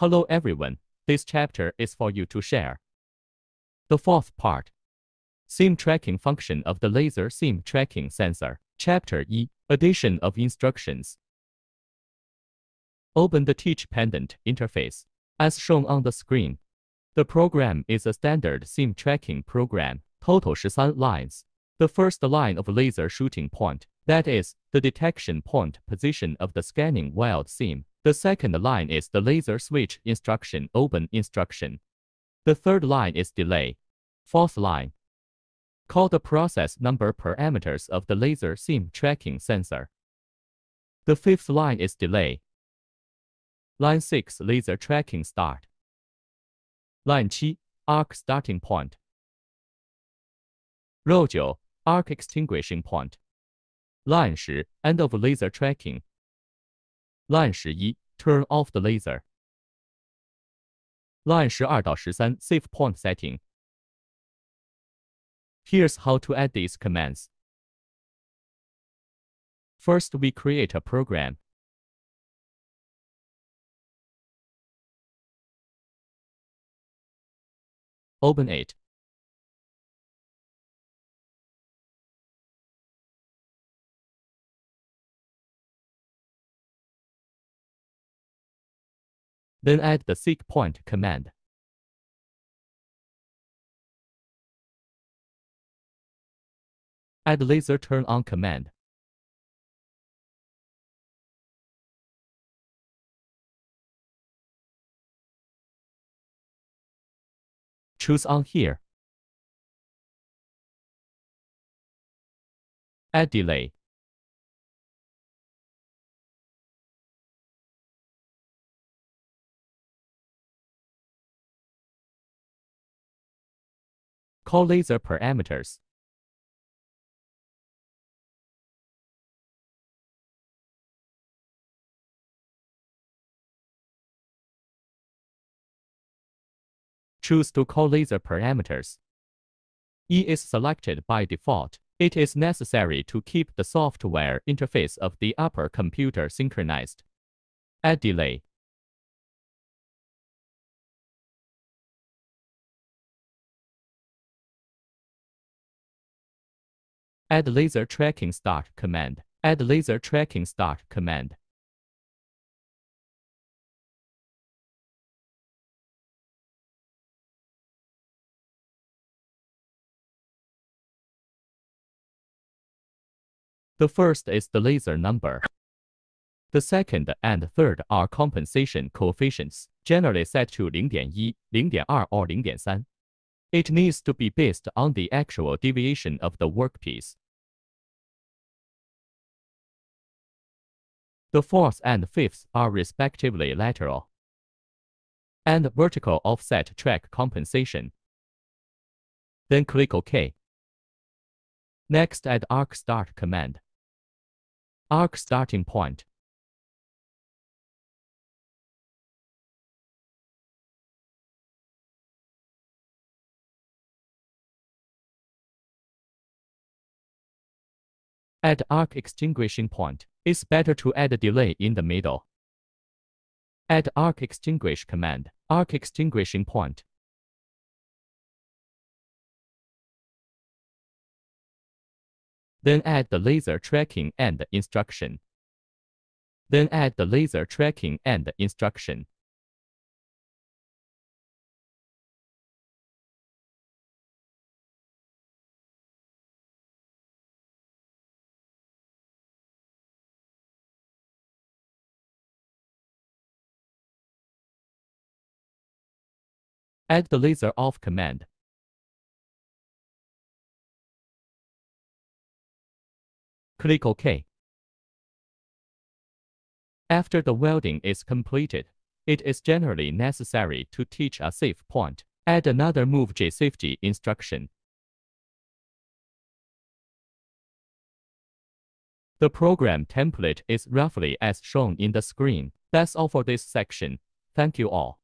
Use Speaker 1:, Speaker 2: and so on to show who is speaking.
Speaker 1: Hello everyone, this chapter is for you to share. The fourth part. Seam tracking function of the laser seam tracking sensor. Chapter E. Addition of instructions. Open the Teach Pendant interface. As shown on the screen, the program is a standard seam tracking program, total 13 lines. The first line of laser shooting point, that is, the detection point position of the scanning weld seam. The second line is the laser switch instruction open instruction. The third line is delay. Fourth line. Call the process number parameters of the laser seam tracking sensor. The fifth line is delay. Line 6 laser tracking start. Line 7 arc starting point. Row 9 arc extinguishing point. Line 10 end of laser tracking. Line 11 turn off the laser. Line 12到13 save point setting. Here's how to add these commands. First, we create a program. Open it. Then add the seek point command. Add laser turn on command. Choose on here. Add delay. Call laser parameters. Choose to call laser parameters. E is selected by default. It is necessary to keep the software interface of the upper computer synchronized. Add delay. Add laser tracking start command. Add laser tracking start command. The first is the laser number. The second and third are compensation coefficients, generally set to 0.1, 0.2 or 0.3. It needs to be based on the actual deviation of the workpiece. The fourth and fifth are respectively lateral and vertical offset track compensation. Then click OK. Next, add arc start command. Arc starting point. Add arc extinguishing point. It's better to add a delay in the middle. Add arc extinguish command. Arc extinguishing point. Then add the laser tracking and instruction. Then add the laser tracking and instruction. Add the laser off command. Click OK. After the welding is completed, it is generally necessary to teach a safe point. Add another Move J safety instruction. The program template is roughly as shown in the screen. That's all for this section. Thank you all.